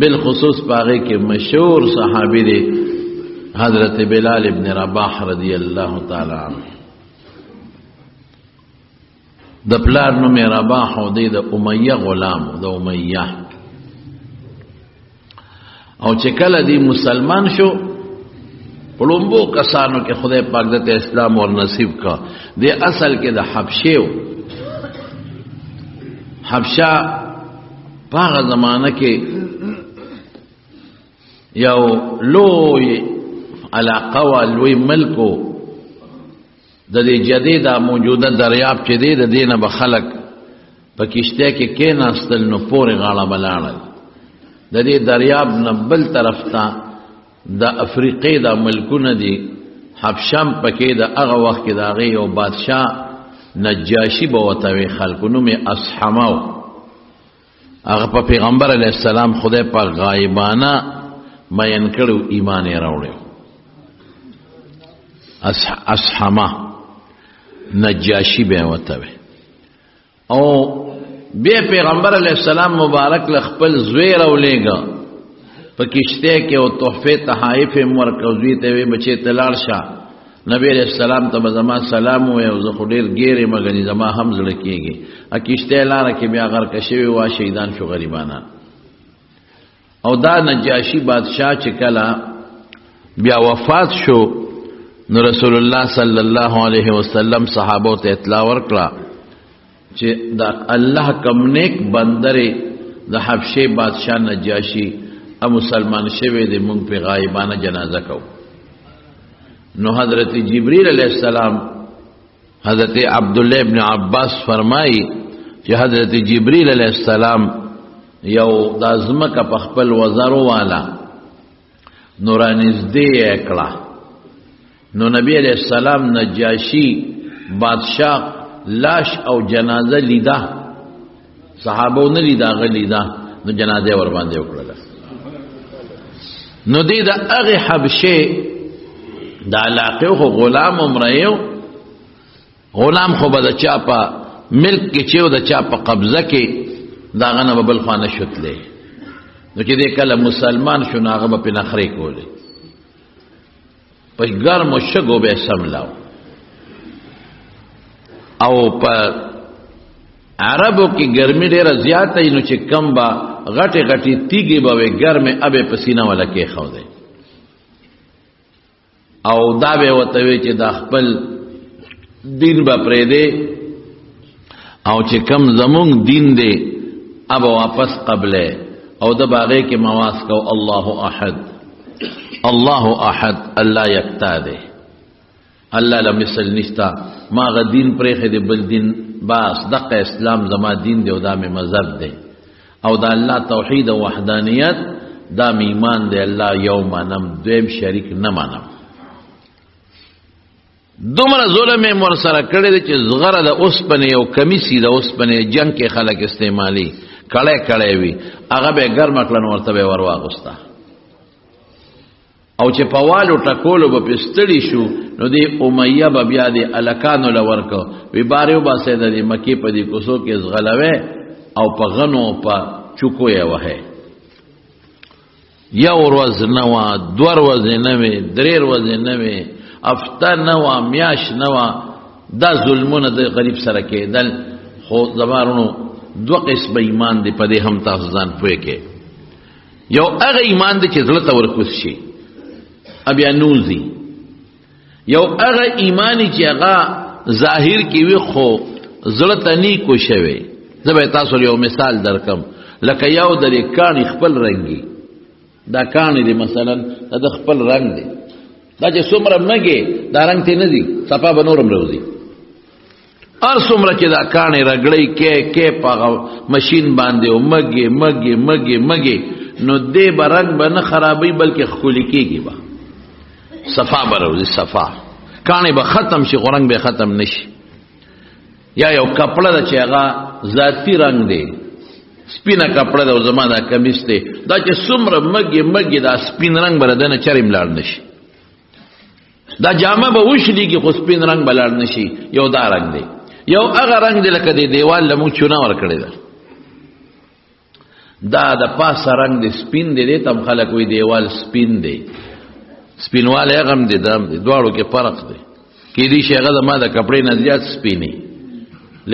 بالخصوص پاغه کې مشهور صحابي دی حضرت بلال ابن رباح رضی الله تعالی عنہ. د پلار نوم رباح او د امیہ غلام د امیہ. او چې کله دی مسلمان شو پړومبو کسانو کې خدای پاک د اسلام ور نصیب کا. دی اصل کې د حبشه حبشه پاغه زمانہ کې یو لوی علاقه و لوی ملکو د دې جدیده موجوده دریاب چې دی د دینه به خلق په کشته کې کېناستل نو پورې غاړه بلاړل. د دې دریاب نه بل طرف ته د افریقې د ملکونه دي. حبشم پکې د هغه وخت کې د هغې یو بادشاه نجاشي به ورته وي خلکو نوم یې اصحمه و. هغه په پیغمبر علیه السلام خدای پاک غایبانه مین کړو ایمان یې راوړی. اصحمه نجاشی به ورته وي. او بیا پیغمبر علیه السلام مبارک له خپل زوی راولېږه په کشته کې او تحفې تحائف یې ورکړ. زوی ته ویې بچې ته لاړ شه نبی علیه السلام ته به زما سلام ووایې او زه خو ډېر ګیر یم ګنې زما هم زړه کېږي. کشته لاره کې بیا غرقه شوي وه شهیدان شو غریبانان. او دا نجاشی بادشاہ چې کله بیا وفات شو نو رسول الله صلی الله علیه وسلم صحابو ته اطلاع ورکړه چې دا الله کم نیک بندره د حبشه بادشاہ نجاشی ا مسلمان شوی دی مونږ په غایبانه جنازه کو. نو حضرت جبرئیل علیہ السلام حضرت عبداللہ ابن عباس فرمائی چې حضرت جبرئیل علیہ السلام یو د ازمکه په خپل وزرو والا نورانزدې کړه. نو نبی علیہ السلام نجاشی بادشاہ لاش او جنازه لیدا صحابو نه لیدا غلیدا نو جنازه ور باندې وکړه. نو دې د هغه حبشه د علاقه خو غلام عمریو غلام خو به د چا په ملک کې چې د چا په قبضه کې دا غنه بل خانه شتلې. نو چې دې کله مسلمان شو نو هغه په نخري کولې په ګرمو شګو به سملاو. او په عربو کې ګرمي ډېره زیاته نو چې کم به غټې غټې تیږې به وي ګرمې ابې په سینه ولا کې ښودی. او دا به ورته وي چې دا خپل دین به پرېږدې او چې کم زمونږ دین دی اب واپس قبله او د باغې کې مواس کو الله احد الله احد الله یکتا دی الله لمثل نشتا ما غ دین پرېښی دی بل دین باس دغه اسلام زما دین دی او دا مې مذهب دی او دا الله توحید او وحدانیت دا مې ایمان دی الله یو منم دویم شریک نه منم. دومره ظلم یې ورسره کړی دی چې زغره د اوسپنې یو کمیسي د اوسپنې جنګ کې خلک استعمالي کړی کړی وي هغه به یې ګرمه کړه نو ورته به یې ور واغوسته. او چې په والو ټکولو به پې ستړي شو نو دې امیه به بیا دې الکانو له ورکه وی بار یې وباسئ د دې مکې په دې کوڅو کې ځغلوی او په غنو په چوکو یې وهئ. یو ورځ نه وه دوه ورځې نه وې درې ورځې نه وې هفته نه وه میاشت نه وه. دا ظلمونه د غریب سره کېدل. خو زما وروڼو دوه قسمه ایمان دی په دې هم تاسو ځان پوه کې. یو هغه ایمان دی چې زړه ته ورکوز شي بیا نوزي. یو هغه ایمانی چې هغه ظاهر کې وي خو زړه ته نه کوشوي. زه به تاسو یو مثال درکم. لکه یو درې کاڼي خپل رنګي دا کاڼي دی مثلا دا خپل رنګ دی دا چې څومره مګي دا رنګ ته نه دي صفا به نورم روزي. هر څومره چې دا کاڼي رګړی کې په ماشین باندې او مګي مګي مګي مګي نو دې به رنګ به نه خرابوي بلکې ښکلي کېږي به صفا به روزي صفا. کاڼي به ختم شي خو رنګ به ختم نشي. یا یو کپړه ده چې هغه ذاتي رنګ دی سپینه کپړه ده او زما دا کمیس دی دا چې څومره مګي مګي دا سپین رنګ به دنه چرېم لاړ نشي. دا جامه به وشلیږي خو سپین رنګ به لاړ نشي. یو دا رنګ دی. یو هغه رنګ دی لکه د دیوال له موږ چونه ورکړې ده دا د پاسه رنگ دی سپین دی تم خلق وی دیوال سپین دی سپینواله غم دی دام دی دواړو کې فرق دی کې دي شي هغه ما د کپڑے نه زیات سپینی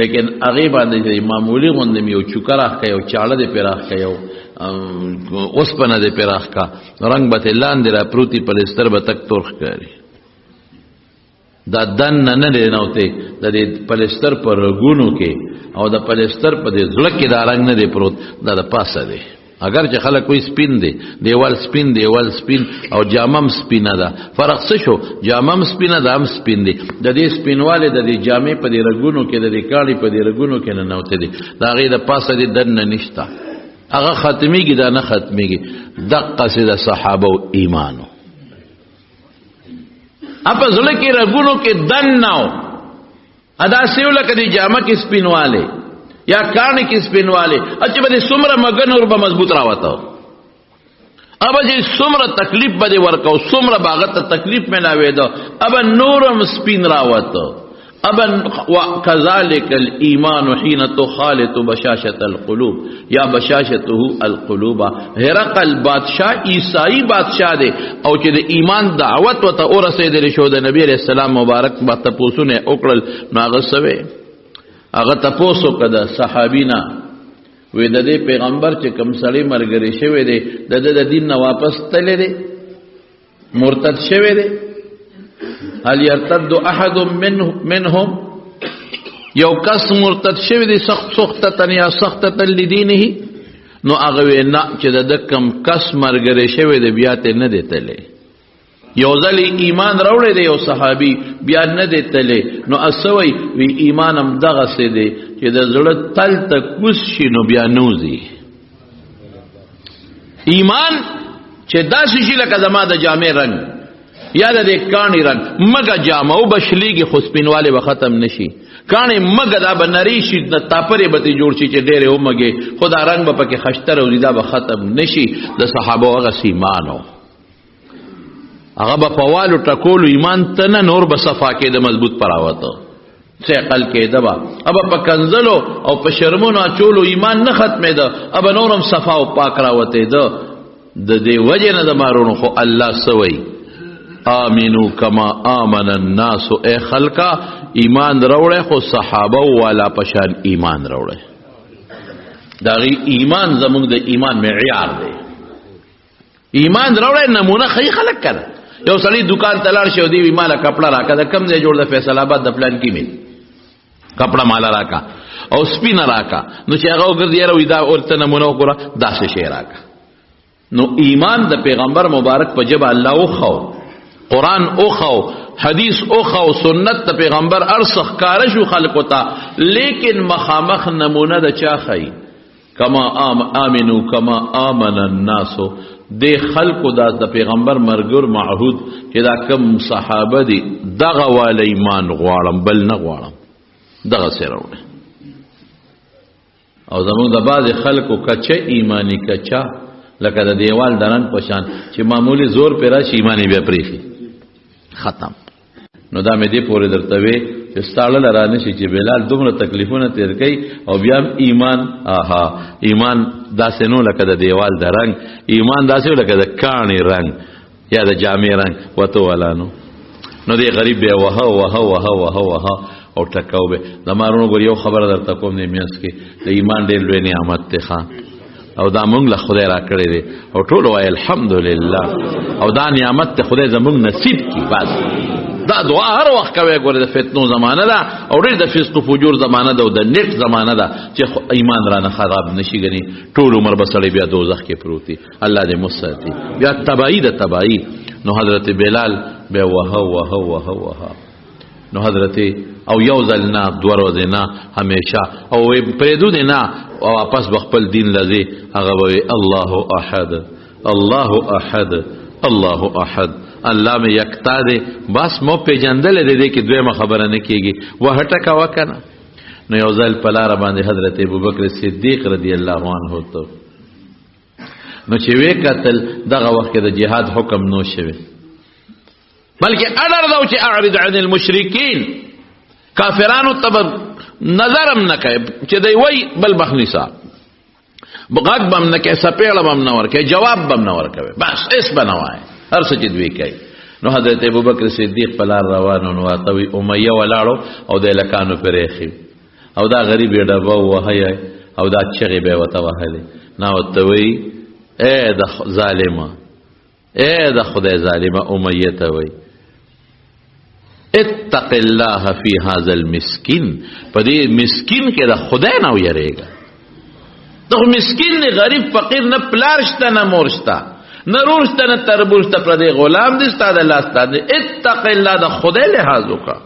لیکن هغه باندې معمولی غوندم یو چوکراخ کا یو چاړه دی پیراخ کا یو اوسپنه دی پیراخ کا رنگ به لاندې را پروتي پلستر به تک تورخ کاری دا دن نه دی نوته د دې پلستر پر رګونو کې او د پلستر په دې زړه کې دا رنگ نه دی پروت دا د پاسه دی اگر چې خلک کوئی سپین دی دیوال سپین او جامم سپینه ده فرق څه شو جامم سپینه ده هم سپین دی د دې سپینواله د دې جامې په دې رګونو کې د دې کاڼي په دې رګونو کې نه نوته دی دا غي د پاسه دی دن نه نشتا هغه ختميږي دا نه ختميږي دقه سي د صحابه او ایمانو اپا زړه کې رګونو کې دن ناو ادا سیو لکه دی جامه کې سپینواله یا کان کې سپینواله اچھا به سمره مگن اور به مضبوط راوته اب چې سمره تکلیف به ورکاو سمره باغت تکلیف ملاوي دا اب نورم سپین راوته اب وكذلك الايمان حين تخالط بشاشه القلوب یا بشاشته القلوب هرقل بادشاہ عیسائی بادشاہ دے او چې د ایمان دعوت وته اورسېدل شو د نبی علیہ السلام مبارک با تپوسونه وکړل ناغسوي هغه تپوسو کده صحابینا وې د دې پیغمبر چې کوم سړی مرګري شوی دی د دین نه واپس تللی دی مرتد شوی دی هل يرتد احد منهم یو کس مرتد شوی دی سختتن یا سختتن لدینه نو هغه نه چې د کم کس مرګري شوی دی بیا ته نه دی تللی یو ځلی ایمان راوړی دی یو صحابي بیا نه دی تللی نو اسوي وی ایمانم دغه سي دی چې د زړه تل ته کوس شي نو بیا نوزي ایمان چې داسې شي لکه زما د جامې رنگ یا د کانی رنگ مګه جامه او بشلیږي خو سپینواله به ختم نشي کانی مګه دا بنری شي د تاپره به جوړ شي چې ډېر اومګي خدا رنگ به پکې خشتر او زیاده به ختم نشي د صحابه هغه ایمانو هغه په پوالو ټکول ایمان تنه نور به صفا کې د مضبوط پراوته ثقل کې دبا اب په کنزلو او په شرمونو چولو ایمان نه ختمه ده اب نورم صفا او پاک راوته ده د دې وجه نه د مارونو خو الله سوي آمینو کما آمن الناس اے خلقا ایمان روڑے خو صحابه والا پشان ایمان روڑے داغی ایمان زمونږ د ایمان معیار دی ایمان روڑے نمونه خی خلق کړه یو سړی دکان تلار شو دی وی مالا کپڑا راکا د کم ځای جوړ د فیصل آباد د پلان کې می کپڑا مالا راکا او سپین راکا نو چې هغه وګرځي راوي دا اورته نمونه وګوره داسې شی راکا نو ایمان د پیغمبر مبارک په جبه الله او خو قرآن اوخو حدیث اوخو سنت تا پیغمبر ارسخ کارشو خلقو تا لیکن مخامخ نمونه دا چا خی کما آمنو کما آمن الناسو دے خلقو دا پیغمبر مرگر معهود چې دا کم صحابه دی دغه والا ایمان غوارم بل نغوارم دغه سیروڑه او زمون دا بعض خلقو کچه ایمانی کچه لکه دا دیوال درنگ پشان چې معمولی زور پیرا چه ایمانی بیا پریخی ختم نو دا مې دې پورې درته وې چې ستاړه لرانه شي چې بلال دومره تکلیفونه تیر کوي او بیا ایمان ایمان داسې نو لکه د دیوال د رنگ ایمان داسې لکه د کانی رنگ یا د جامې رنگ وته ولانو نو دې غریب بیا وها او ټکاو به د مارونو ګور یو خبره درته کوم نه میاس کې د ایمان ډېر لوی نعمت ته او دا مونږ له خدای را کړی دی او ټول وای الحمدلله او دا نعمت ته خدای زمونږ نصیب کی بس دا دعا هر وخت کوي ګوره د فتنو زمانه ده او ډېر د فسق او فجور زمانه ده او د نیټ زمانه ده چې ایمان را نه خراب نشي غني ټول عمر بسړی بیا دوزخ کې پروتي الله دې مستعتی بیا تبعی نو حضرت بلال بیا وها نو حضرت او یو ځل نه دوه ورځې نه همیشه او پرېدو دې نه او واپس بخپل دین لذي هغه وي الله احد الله احد الله احد الله می یکتا دې بس مو پیجندل دې کې دویمه خبره نه کیږي وهټه کا وکنه نو یو ځل په لار باندې حضرت ابوبکر صدیق رضی الله عنه ته نو چې وې قتل دغه وخت د جهاد حکم نو شوه بلکې اډر دا چې اعرض عن المشرکین کافرانو تب نظرم نکای چې دی وای بل بخنیسا غږ بم نه کوي، سپېړه بم نه ورکوي، جواب بم نه ورکوي، بس هېڅ به نه وایي، هر څه چې دوی کوي. نو حضرت ابوبکر صدیق په لار روانو نو ورته وایي امیه ولاړو او د هلکانو پرې ایښي او دا غریب یې ډبه ووهی او دا چغې به یې ورته وهلې. نه ورته وایي ای د ظالمه، ای د خدای ظالمه، امیه ته وایي اتق الله فی هذا المسکین، په دې مسکین کې د خدای نه ویریږه. دغه مسکین دی، غریب فقیر، نه پلار شته نه مور شته نه رور شته نه تربور شته، پردی غلام دی ستا د لاس ته دی. اتق الله، د خدای لحاظ وکړه.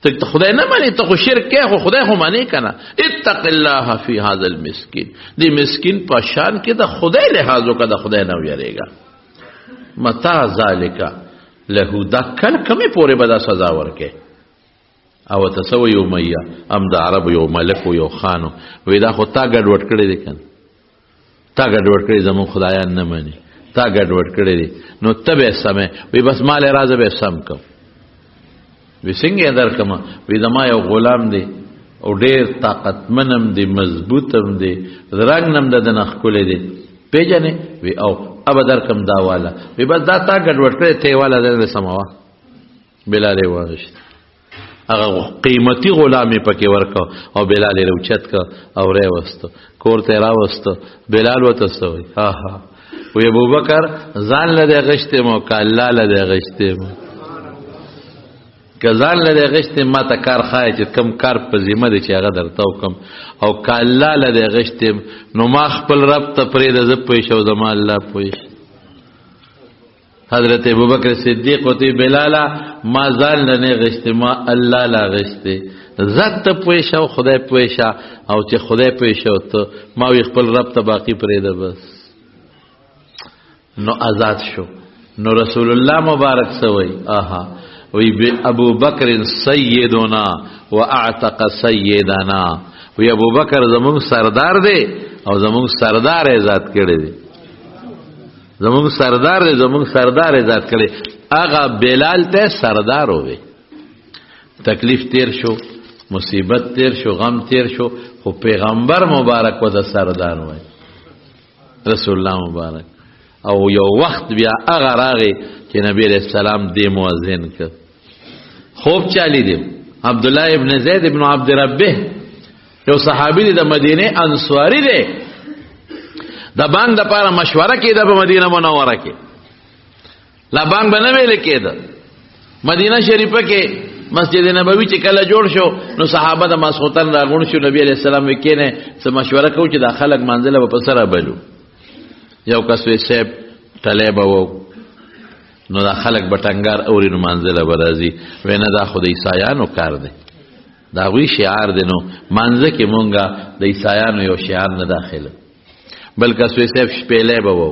ته خدای نه مانی، ته خو شرک کوې خو خدای خو مانی که نه. اتق الله فی هذا المسکین، دی مسکین په شان کې د خدای لحاظ وکړه، د خدای نه ویریږه. متى ذالک له، دا کله کمې پورې به دا سزا ورکې. او تسوی امیه ام د عرب یو ملک و یو خانو، وی دا خو تا ګډوډ کړی دی کنه، تا ګډوډ کړی، زمون خدایان نه مني، تا ګډوډ کړی دی، نو ته به سمې. وی بس مال راځه به سم کوم. وی څنګه درکم؟ وی زما یو غلام دی او ډیر طاقتمنم دی، مضبوطم دی، رنګ نم د نخ کولې دی، پیژنې؟ وی او اب درکم دا والا. وی بس دا تا ګډوډ کړی، ته والا دې سموا. بلال واغشت، هغه قیمتي غلامي پکې ورکو او بلال یې اوچت کا او ری وستو کور ته راوستو. بلال وته سوی ها ها وی ابوبکر ځان له غشته مو کله له غشته مو کزان له غشته ما ته کار خای چې کم کار په ذمہ دي چې هغه درته وکم او کله له غشته نو ما خپل رب ته پرې د پوي شو زما الله پوي. حضرت ابوبکر صدیق وتی بلالا ما ځان نه غشته ما الله لا غشته ذات ته پوي شو خدای پوي شو او چې خدای پوي شو ته ما وی خپل رب ته باقی پرې ده بس. نو آزاد شو. نو رسول الله مبارک سوی آها وی ابو بکر سیدنا و اعتق سیدنا، وی ابو بکر زمون سردار دی او زمون سردار آزاد کړی دی، زمون سردار دی زمون سردار آزاد کړی. هغه بلال ته سردار وې. تکلیف تیر شو، مصیبت تیر شو، غم تیر شو، خو پیغمبر مبارک و د سردار وای رسول الله مبارک. او یو وخت بیا هغه راغی چې نبی علیہ السلام دی مؤذن کړ. خوب چالی دی عبد الله ابن زید ابن عبد ربه، یو صحابي دی د مدینه انصاری دی، د بانګ د پاره مشوره کیده په مدینه منوره کې. لا بانګ بنه ویل کېده. مدینه شریفه کې مسجد نبوي چې کله جوړ شو نو صحابه د ماسختن راغون شو. نبی علیہ السلام وکینه څه مشوره کو چې د خلک منځله په سره بلو. یو کس وی سیب طلبه وو نو دا خلق بټنګار اوري نو منځله برازي وینه دا خو د عیسایانو کار دی، دا وی شعار دی. نو منځه کې مونږه د عیسایانو یو شعار نه داخله بلکې سوی صاحب شپېلې به وو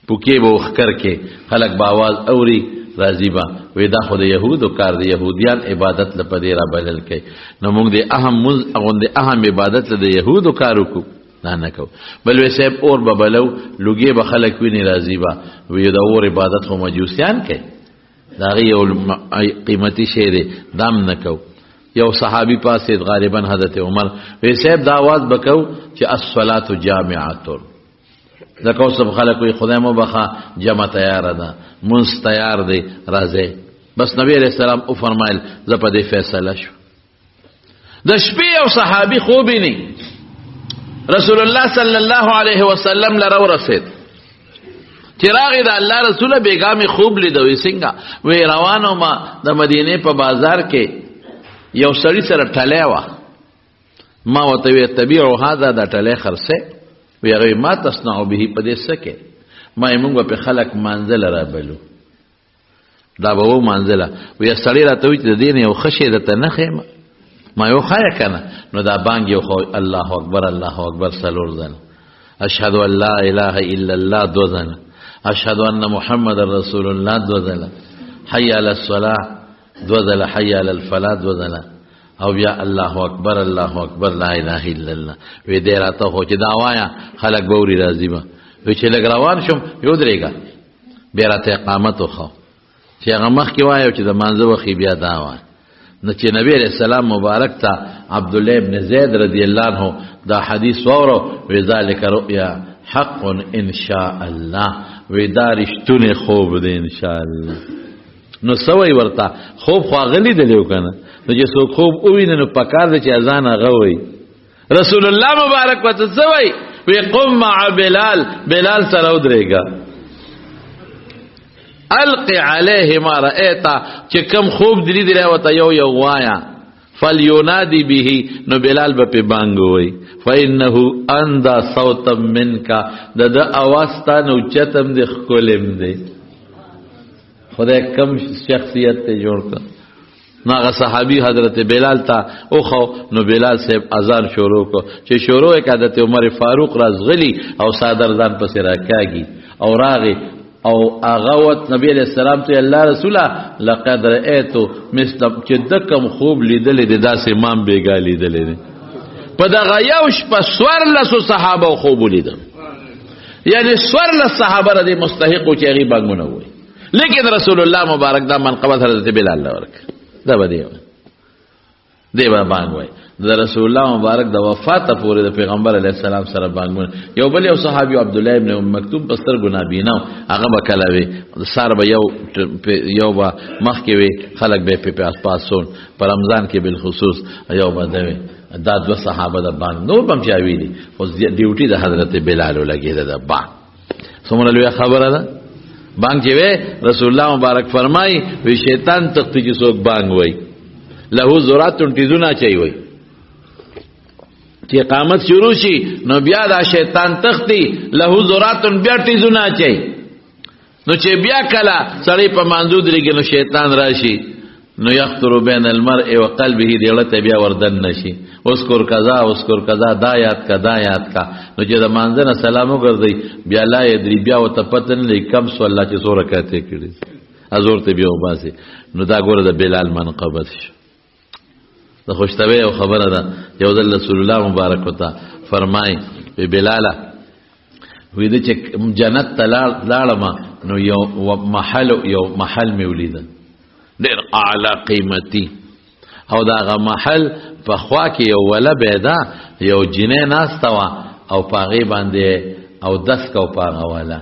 پوکې به وخکر کې خلق به आवाज اوري راځي با وی دا خو د يهودو کار دی، يهوديان عبادت لپاره را بلل کوي. نو مونږ د اهم عبادت له د يهودو کار وکړو نه کو. بل وی صاحب اور ببلو لوګي به خلک ویني راځي با وی دا اور عبادت خو مجوسیان کوي، دا یو قیمتي شی دی دام نه کو. یو صحابي پاسه غالبا حضرت عمر وی صاحب دا आवाज بکاو چې الصلاه جامعه، دا کو سب خلک وی خدای مو بخا جمع تیار ده منس تیار دی راځي. بس نبی علیہ السلام او فرمایل زپه دی فیصله شو. د شپې او صحابي خوبی نه رسول الله صلی الله علیه وسلم لره ورسید. چراغی دا الله رسول بیگامی خوب لیدوی څنګه وی روانو ما د مدینه په بازار کې یو سړی سره ټلې و. ما وته وی تبيع هذا دا ټلې خرڅه وی هغه ما تصنع به په دې سکه ما موږ په خلق منزل را بلو دا به و منزله وی سړی راته وی د دین یو خشه د تنخه ما یو خای کنه نو دا بانګ یو خو الله اکبر الله اکبر سلور ځل اشهد ان لا اله الا الله دو ځل اشهد ان محمد رسول الله دو ځل حي على الصلاه دو ځل حي على الفلاح دو ځل او بیا الله اکبر الله اکبر لا اله الا الله وی دې راته هو چې دا وایا خلک بوري راځي ما وی چې لګ روان شم یو درېګا بیا راته اقامت وخو چې هغه مخ کې وایو چې د مانزه وخی بیا دا وای نو چې نبی علیہ السلام مبارک تا عبد الله ابن زید رضی الله عنه دا حدیث وورو وی ذالک رؤیا حق ان شاء الله وی دا رښتونه خوب دی ان شاء الله. نو سوي ورته خوب خو غلی دیو کنه نو چې سو خوب ویني نو پکار دی چې اذان غوي. رسول الله مبارک وته سوي وی قم مع بلال، بلال سره ودرېګا القی علیه ما رأیتا چې کم خوب دلی دی راوته یو یو وایا فلیونادی به نو بلال به په بانګوي فإنه اندا صوتا منک د اواز تا نو چتم د خولم دی. خدای کم شخصیت ته جوړ کړ. ناغه صحابي حضرت بلال تا اوخو نو بلال صاحب اذان شروع کو چې شروع یک حضرت عمر فاروق رازغلی او صادر ځان پسې راکاږي او راغي او اغاوت نبی علیہ السلام ته الله رسوله لقد رأیتو مثل چې دکم خوب لیدل د داسې امام بیګا لیدل په دغه یو شپه سورلسو صحابه خوب لیدل، یعنی سورلس صحابه را دي مستحق چې هغه بانګونه وي. لیکن رسول الله مبارک دا منقبت حضرت بلال ورک دا به دی بانګ وای. د رسول الله مبارک د وفات پورې د پیغمبر علیه السلام سره بانګونه. یو بل یو صحابي عبد الله ابن ام مکتوم پستر ګنا بیناو هغه بکلوي سار به یو با مخ کې وي خلک به په پاسون پر رمضان کې بالخصوص یو بدوي دا دو صحابه د بانګ نو بم چاویلي او ډیوټي د حضرت بلال لګیده د بانګ سمونه لوی خبره ده. بانګ چې وي رسول الله مبارک فرمای وی شیطان تختی چې څوک بانګ وای له ذرات تیزونه چي وای چې قامت شروع شي نو بیا دا شیطان تختی له ذرات بیا تیزونه چي نو چې بیا کله سړی په منځو درېږي نو شیطان راشي نو یخطر بین المرء و قلبه دیړه بیا وردن نشي اذكر کذا دا یاد کا نو چې د مانځنه سلام وګرځي بیا لا یدری بیا وت پتن لیکم سو الله چې سوره کته کړي ازور ته بیا وباسي. نو دا ګوره د بلال منقبت شو. د خوشتوي او خبره ده یو د رسول الله مبارک وتا فرمای به بلال وې د چې جنت ته لاړم نو یو محل می ولید ډېر اعلی قیمتي او دا غ محل په خوا کې یو ولا بيدا یو جنې ناستوا او پاغي باندې او دس کو پاغه والا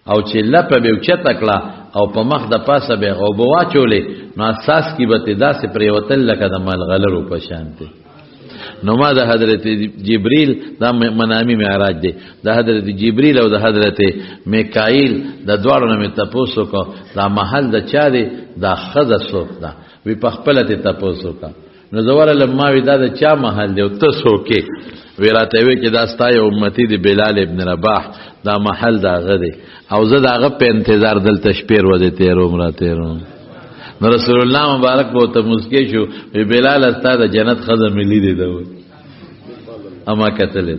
او چې لپه به چتکلا او په مخ د پاسه به او بواچولې نو اساس کی به داسې پریوتل لکه د ملغلرو په شانته. نو ما د حضرت جبريل دا منامی معراج دی د حضرت جبريل او د حضرت میکائیل د دوړو نه تاسو کو دا محل د چا دی دا خزه سوک دا وی په خپل ته تاسو کا نو زوال لما وی دا د چا محل دی او تاسو کې وی راته وی چې دا ستای امتی دی بلال ابن رباح دا محل دا غدي او زه داغه په انتظار دلته شپیر وځي تیر عمره تیرو. نو رسول الله مبارک بو ته مسکی شو وی بلال استا د جنت خزه ملي دی دا اما کتل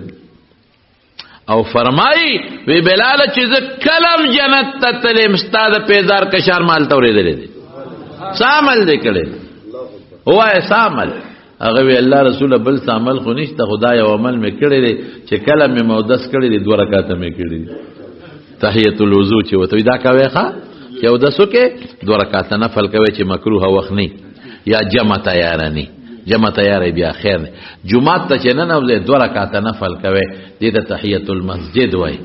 او فرمای وی بلال چې کلم جنت ته تلم استاد پیدار کشار مال تورې دي سامل دې کړي وای سامل هغه وی الله رسول بل سامل خو نشته خدای او عمل می کړي دي چې کله می مودس کړي دي 2 رکعات می کړي دي تحیت الوضو چې وته دا کوي ښا چې او دسو کې 2 رکعات نفل کوي چې مکروه وخت نه یا جمع تیارنی جمع تیاری بیا خیر نه جمعه ته چې نه نو 2 رکعات نفل کوي د تحیت المسجد وای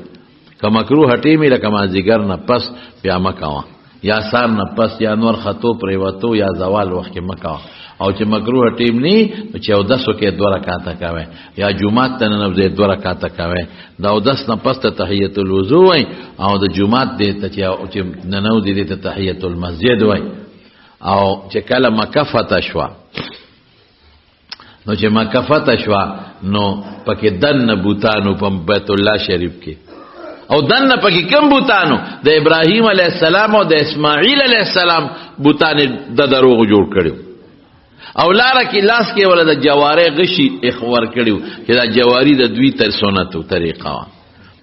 که مکروه هټی می لکه ما زیګر نه پس بیا مکوا یا سار نه پس یا نور خطو پر وته یا زوال وخت کې مکوا او چې مکروه ټیم نی چې او دسو کې 2 رکعات کوي یا جمعه ته نه 2 رکعات کوي دا او دس نه پس ته تحیت الوضو وای او د جمعه دې ته چې نه نو دې ته تحیت المسجد وای او چې کله مکفته شوا نو چې مکفته شوا نو پکې دن بوتانو په بیت الله شریف کې او دن پکې کم بوتانو د ابراهیم علیه السلام او د اسماعیل علیه السلام بوتان د دروغ جوړ کړو او لاره کې لاس کې ولا د جواره غشي اخور کړو چې دا جواری د دوی تر سنتو طریقه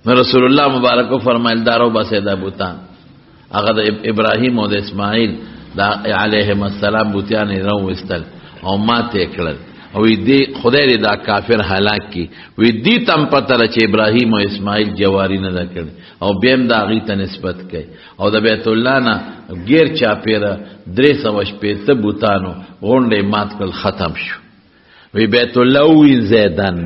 نو رسول الله مبارک فرمایل دارو باسه د بوتان هغه د ابراهیم او د اسماعیل د علیهم السلام بوتان رو وستل او ماته کړل وی دی خدای دې دا کافر هلاک کی وی دی تم پته چې ابراهیم او اسماعیل جواری نه دا کړ او بیم دا غی ته نسبت کوي او د بیت الله نه غیر چاپیره 300 بوتانو غونډه مات کړ ختم شو وی بیت الله وی زیدان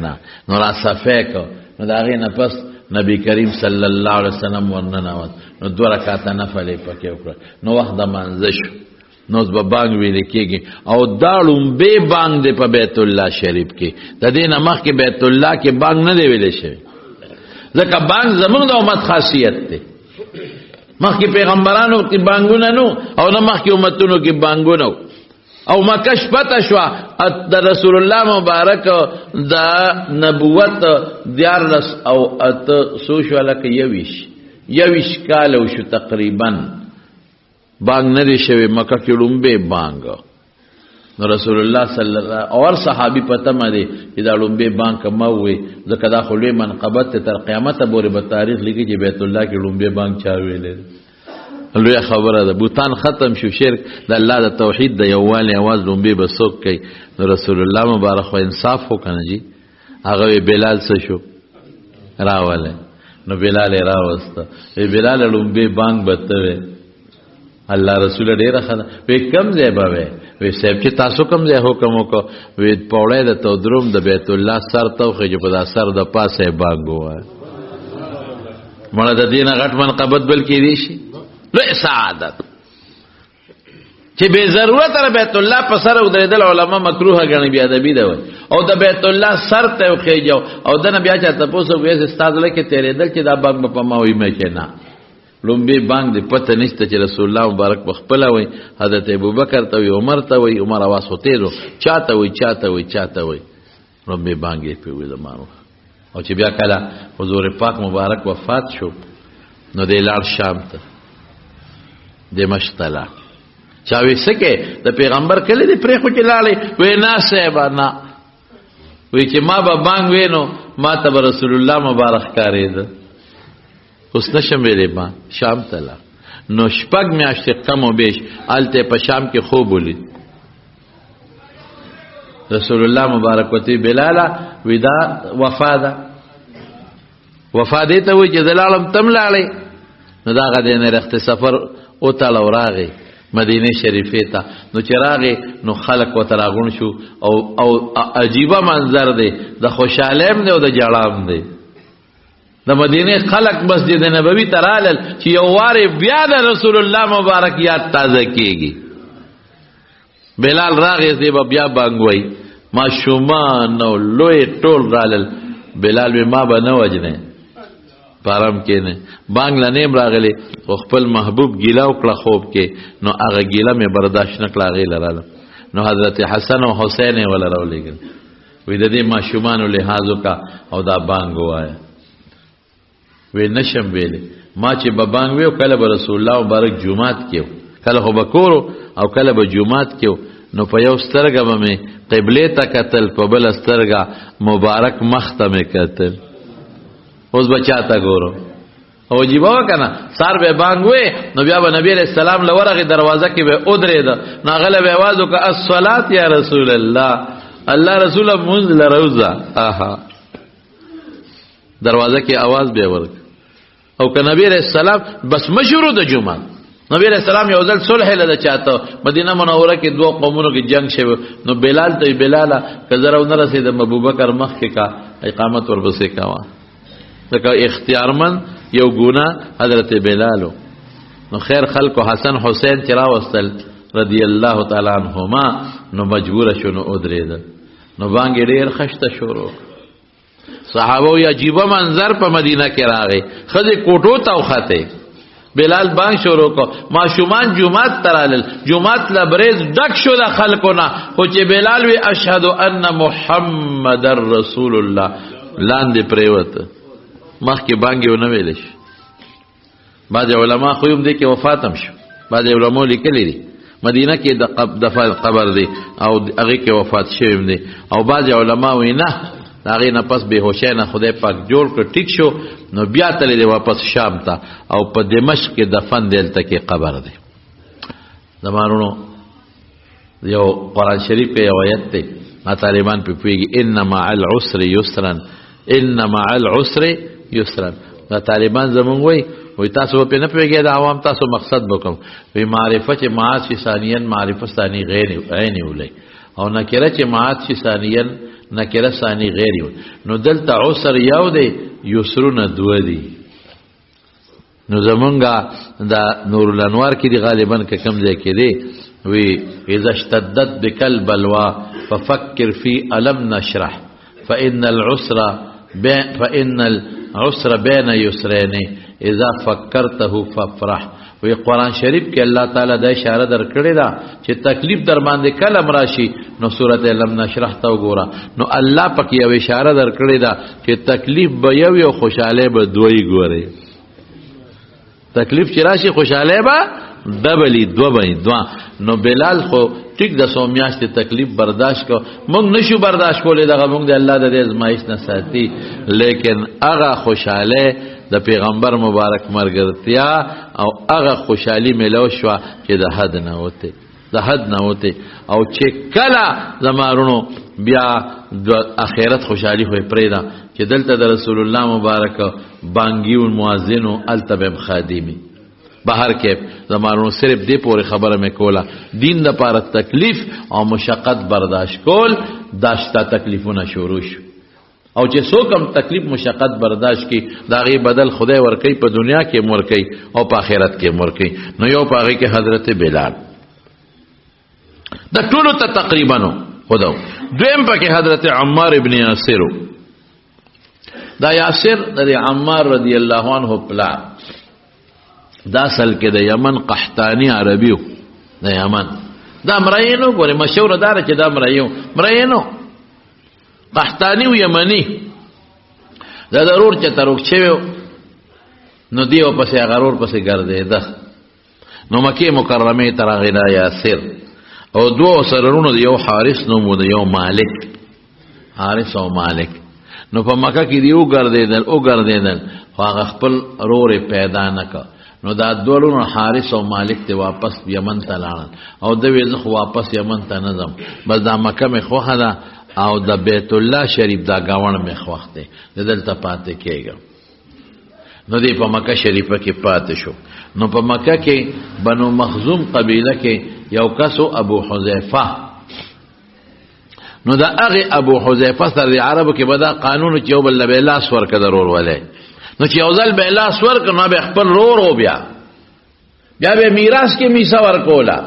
نو را صفیک نو دا غی نه پس نبی کریم صلی الله علیه وسلم ورننوت نو 2 رکعات نفل پکې وکړ نو وخت د منځ شو نو به بانګ ویل کېږي او داړم به بانګ دی په بیت الله شریف کې د دې نه مخکې بیت الله کې بانګ نه دی ویل شوی ځکه بانګ زموږ د امت خاصیت دی مخکې پیغمبرانو کې بانګونه نو او نه مخکې امتونو کې بانګونه او مکش پته شو د رسول الله مبارک د نبوت 14 او ات سوشواله کې یویش کال شو تقریبا بانگ ندی شوی مکہ کی لنبے بانگ نو رسول اللہ صلی اللہ اور صحابی پتہ مدی اذا لنبے بانگ کما ہوئی ذکر دا خلوی منقبت تر قیامت بوری بتاریخ لگی جی بیت اللہ کی لنبے بانگ چاوی لے لوی خبر دا بوتان ختم شو شرک دا اللہ دا توحید دا یوال آواز لنبے بسوک کئی نو رسول اللہ مبارک و انصاف ہو کنا جی آغاوی بلال سشو راولے نو بلال راوستا بلال لنبے بانگ بتوے الله رسول ډیر خدای وې کم ځای به وې سیب چې تاسو کم ځای حکم وکړو وې پوړې د تو دروم د بیت الله سر توخه چې په دا سر د پاسه باغ وای مړه د دینه غټ منقبت بل کې دي شي لوی سعادت چې به ضرورت تر بیت الله په سر ودرېدل علما مکروه غني بیا ادبی دی او د بیت الله سر ته خېجو او د نبی اچا تاسو وې استاد لکه تیرېدل چې دا باغ په ما وې مې کې نه لومبی بانگ دی پتہ نشته چې رسول الله مبارک بخپله وي حضرت ابوبکر ته وي عمر ته وي عمر आवाज ہوتے دو چاته وي لومبی بانگ یې په وی زمانو او چې بیا کله حضور پاک مبارک وفات شو نو د لار شام ته د مشتلا چا وی سکه د پیغمبر کله دی پرې خو کې لاله وې ناسه نه وی چې ما به بانگ وینو ما ته رسول الله مبارک کارید اوس نشم ویلې ما شام تلا نو شپږ میاشتې کم و بیش آلته په شام کې خوب ولید رسول الله مبارک وتی بلالا ودا وفا دې ته وی چې دلالم تم لاړې نو دا غدې نه رخت سفر او تعالی وراغي مدینه شریفه ته نو چراغه نو خلق و تراغون شو او عجیبه منظر دی د خوشالیم دی او د جړام دی د مدینه خلق مسجد نبوی ترالل چې یو واره بیا د رسول الله مبارک یاد تازه کیږي بلال راغی دی بیا بانګوي ما شومان نو لوی ټول رالل بلال به ما به نه وجنه پارم کې نه بانګ لنیم راغلی خپل محبوب ګیلا او کړه خوب کې نو هغه ګیلا مې برداشت نه کړه غیل نو حضرت حسن او حسین ولا راولېګل وې د دې ما شومان له لحاظو کا او دا بانګوایا وی نشم ویلی ما چې ببانګ ویو کله به رسول الله مبارک جمعات کېو کله خو بکورو او کله به جمعات کېو نو په یو سترګه به مې قبله ته کتل په بل سترګه مبارک مخ ته مې کتل اوس به چاته ګورو او جیبه وکنه سار به بانګ وی نو بیا به نبی علیہ السلام لورغه دروازه کې به ودرېد نو غله به आवाज وکړه الصلاه یا رسول الله الله رسول منزل روزه آها دروازه کې आवाज به ورک او که نبی علیہ السلام بس مشروع د جمعه نبی علیہ السلام یو ځل صلح له چاته مدینه منوره کې دوه قومونو کې جنگ شوه نو بلال ته بلاله کزرو نه رسید ابوبکر مخ کې کا اقامت ورپسې کاوه ځکه اختیارمن یو ګونه حضرت بلالو نو خیر خلق حسن حسین چرا وصل رضی الله تعالی عنهما نو مجبور شونو ودرید نو باندې ډیر خشته شروع صحابه یا عجیبه منظر په مدینه کې راغی خځه کوټو ته وخته بلال بانگ شروع کو ماشومان جمعات ترالل جمعات لبریز ډک شو د خلکونه خو چې بلال وی اشهد ان محمد رسول الله لاندې پریوت مخکې بانګ یو نه ویل شي بعض علما خو هم دي کې وفاتم شو بعض علما لیکلي دي مدینه کې د قبر دی او هغه کې وفات شوی دی او بعض علما وینا هغه نه پس به هوښه نه خدای پاک جوړ کړ ټیک شو نو بیا تللی دی واپس شام ته او په دمشق کې دفن دلته کې قبر دی زمانونو یو قرآن شریف کې یو آیت دی طالبان په پوهیږي ان مع العسر یسرا ان مع العسر یسرا. دا طالبان زمونږ وای تاسو په نه پوهیږئ د عوام تاسو مقصد وکم وی معرفت معاد شي ثانیا معرفت ثانی غیر عین ولای او نکره چې معاد شي ثانیا نکره ثانی غیر ول. نو دلته عسر یو دی یسرونه دو دی. نو زمونږه دا نور الانوار کې دی غالبا کم ځای کې دی وی اذا اشتدت بك البلوى ففكر في الم نشرح فان العسر بين يسرين اذا فكرته فافرح. وی قرآن شریف کې الله تعالی دا اشاره درکړې ده چې تکلیف در باندې کله راشي نو سورۃ الم نشرح ته وګوره. نو الله پکې یو اشاره درکړې ده چې تکلیف به یو خوشاله به دوی ګوري. تکلیف چې راشي خوشاله به دبلی دو بای دوا. نو بلال خو ټیک د سومیاشت تکلیف برداشت کو مونږ نشو برداشت کولې دغه مونږ د الله د ازمایښت نه ساتي. لیکن هغه خوشاله د پیغمبر مبارک مرګرتیا او هغه خوشحالي ملو شو چې د حد نه وته د حد نه وته. او چې کله زمارونو بیا د اخرت خوشحالي خو پرېدا چې دلته د رسول الله مبارک بانګي او مؤذن او التبم خادمي بهر کې زمانو صرف دې پورې خبره مې کوله دین د پاره تکلیف او مشقت برداشت کول داشته تکلیفونه شروع شو. او چې څوک هم تکلیف مشقت برداشت کی داغي بدل خدای ورکی په دنیا کې مرکی او په آخرت کې مرکی. نو یو پاغي کې حضرت بلال د ټولو ته تقریبا خداو. دویم پکې حضرت عمار ابن یاسر. دا یاسر د عمار رضی الله عنه پلا دا اصل کې د یمن قحطانی عربیو د یمن دا مرینو ګوره مشهور دار چې دا مرینو قحطانی و یمنی دا ضرور چې تروک شوی نو دیو پسې غرور پسې ګرځي ده. نو مکه مکرمه تر غنا یاسر او دو سرونو یو حارث نو مو یو مالک حارث او مالک. نو په مکه کې دیو ګرځیدل خو هغه خپل رور پیدا نکړ. نو دا دولونو حارث او مالک ته واپس یمن ته لاړل او د ویزه خو واپس یمن ته نظم بس دا مکه مې خوخه ده او د بیت الله شریف دا گاون مې خوخته د دلته پاتې کېږم. نو دی په مکه شریفه کې پاتې شو. نو په مکه کې بنو مخزوم قبیله کې یو کسو ابو حذیفه. نو دا هغه ابو حذیفه سره عربو کې بدا قانون چې یو بل به لاس ورکړه ضرور ولې. نو چې یو ځل به لاس ورکړ نو به خپل رورو بیا به میراث کې میسا ورکولا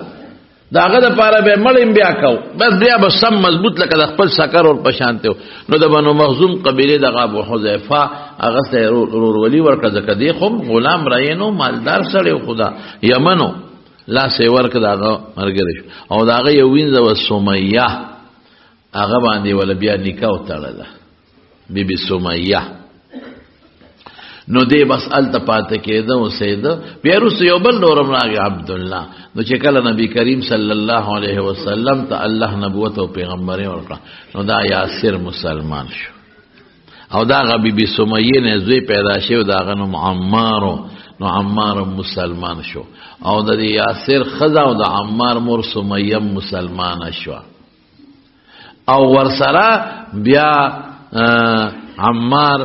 داغه د پاره به مړیم بیا کو بس بیا به سم مضبوط لکه د خپل سکر او پشانته. نو د بنو مخزوم قبیله د ابو حذیفه هغه سره رور ولی ورکړه ځکه دی خو غلام راینو مالدار سره خدا یمنو لا سي ورکړه داغه مرګ شو او داغه یو وینځه و سمیه هغه باندې ول بیا نکاح وتړله بیبي سمیه. نو دی بس التپات کېده او سیده بیا رسو یو بل نورم راغی عبد الله. نو چې کله نبی کریم صلی الله علیه وسلم ته الله نبوت او پیغمبري ورکړه نو دا یاسر مسلمان شو او دا غبی بی سمیه نه زوی پیدا شو دا غنو نو عمار مسلمان شو او د یاسر خزا او د عمار مور سمیه مسلمان شو او ورسره بیا عمار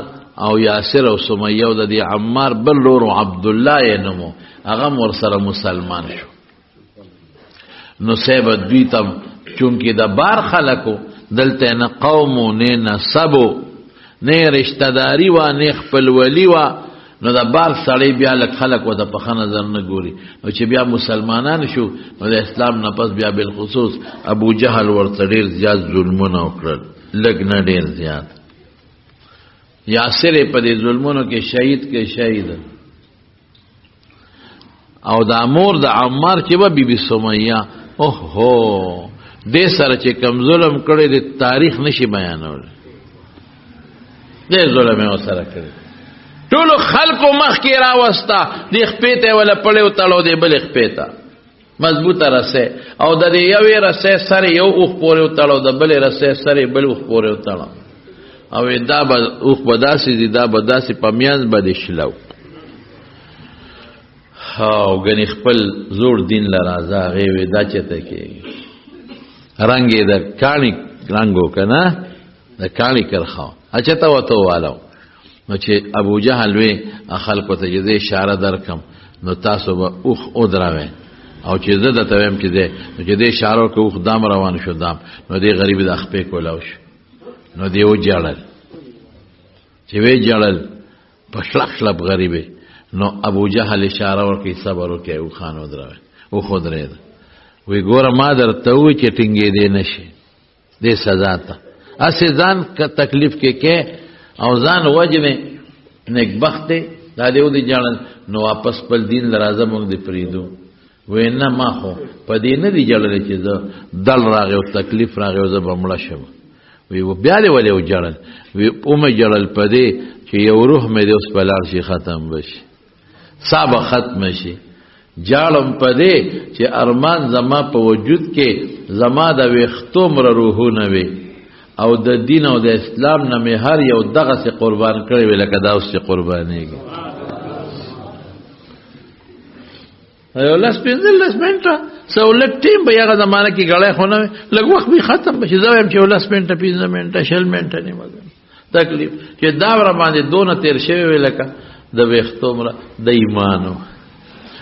او یاسر او سمیه او د عمار بل لور عبد الله نومو هغه ورسره مسلمان شو. نو سبب دوی تم چونکی د بار خلکو دلته نه قوم نه نسبو نه رشتہ داری و نه خپل ولی و نو د بار سړی بیا لک خلک و د په نظر نه ګوري. او چې بیا مسلمانان شو نو د اسلام نه پس بیا بالخصوص ابو جهل ورته ډیر زیات ظلمونه وکړل لګ نه ډیر زیات. یاسر په دې ظلمونو کې شهید او د امور د عمار چې به بیبي سمیه اوه دې سره چې کم ظلم کړی د تاریخ نشي بیانول. دې ظلم یې سره کړی ټول خلکو مخ کې راوستا د خپېته ولا پړیو تړو دې بل خپېته مضبوطه رسه او د دې یوې رسه سره یو اوخ پورې تړو د بل رسه سره بل اوخ پورې تړو او دا به اوخ بداسي دي دا بداسي پمیاز بده شلو او غني خپل زور دین لرازا غوي دا چته کې رنگې د کانی رنگو کنه د کالی کرخاو اچھا تا وته والو نو چې ابو جهل وی خلکو ته دې اشاره درکم نو تاسو به اوخ او دراوي او چې زه د تویم چې دې نو چې دې اشاره کو اوخ دام روان شو دام نو دې غریب د خپې کولاو شو نو دې و جړل چې وی جړل په شلب غریبه نو ابو جهل اشاره ورکړي صبر وکړي او خان ودراوي او خود رید وی ګوره ما درته وی چې ټینګې دې نشي دې سزا ته اسې ځان تکلیف کې او ځان وجنه نیکبخت دا دیو دی جړل نو واپس په دین لرازه مونږ دې پریدو وینا ما خو په دې نه دی جړل چې زه دل راغی او تکلیف راغی او زه بمړه شم وی بیا له ولې و جړل وی اومه جړل په دې چې یو روح مې دې اوس په لار شي ختم بشي صاحب ختم شي جالم پدې چې ارمان زما په وجود کې زما د وختو مر روحونه وي او د دین او د اسلام نه مې هر یو دغه سي قربان کړی وی لکه دا اوس چې قربانيږي ایو لاس پنځه سہولت ټیم په هغه زمانہ کې غړې خونه لږ وخت به ختم بشي زویم چې لاس پنځه شل منټه نه مګر تکلیف چې دا ور باندې دونه تیر شوی وی لکه د وختو مر د ایمانو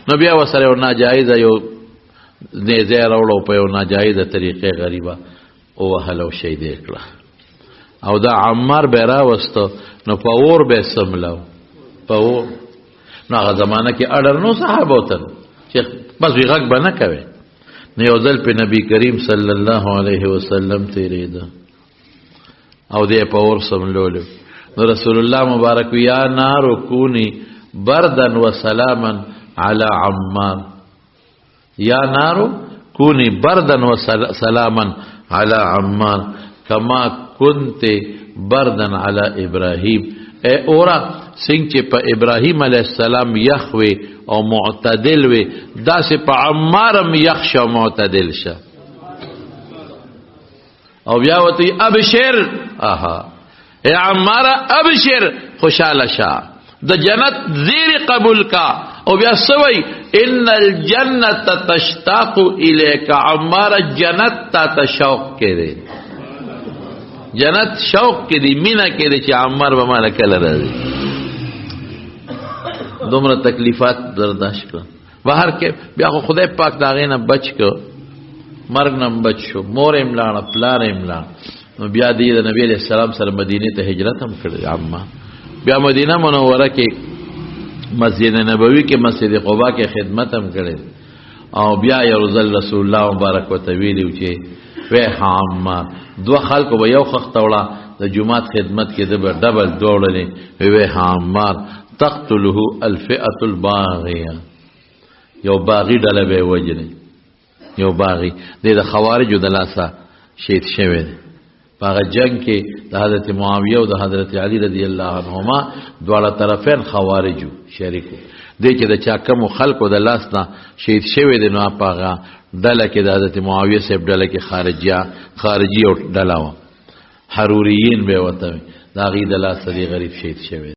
نو بیا وسره او ناجایز یو نه زه راوړو په یو ناجایز طریقې غریبه او هلو شي دې کړه او دا عمار به راوستو نو په اور به سملاو په اور نو هغه زمانہ کې اډر نو صحابه وته چې بس ویغک بنه کوي نو یو ځل په نبی کریم صلی الله علیه وسلم تیرېده او دې په اور سملول نو رسول الله مبارک یا نار کونی بردن وسلاما على عمار یا نار کونی بردن وسلاما على عمار کما کنت بردن على ابراهیم اے اورا څنګه چې په ابراهیم علیه السلام یخوي او معتدل وي دا سه په عمارم یخ شو معتدل شه او بیا وتی ابشر اها اے عمار ابشر خوشاله شه د جنت زیر قبول کا او بیا سوی ان الجنه تشتاق الیک عمار جنت تا تشوق کړي جنت شوق کړي مینا کړي چې عمار به مال کله راځي دومره تکلیفات برداشت کړ بهر کې بیا خو خدای پاک دا غینه بچ کو مرګ نم بچ شو مور املاړه پلار املاړه نو بیا دې د نبی علیہ السلام سره مدینه ته هجرت هم کړی عمار بیا مدینه منوره کې مسجد نبوی کې مسجد قباء کې خدمت هم کړي او بیا یرزل رسول الله مبارک وتویلو چې وې عمار دو خلکو به یو خخ توړه د جمعات خدمت کې د ډبل دوړلې وې عمار تقتله الفئه الباغيه یو باغی ډله به وجني یو باغی د خوارجو د لاسه شهید شوی هغه جنگ کې د حضرت معاویه او د حضرت علی رضی الله عنهما دواړه طرفین خوارجو شریکو دې چې د چا کوم خلکو د لاس نه شهید شوی دی نو هغه ډله کې د حضرت معاویه صاحب ډله کې خارجي او ډله و حروریین به وته دا غي د لاس دی غریب شهید شوی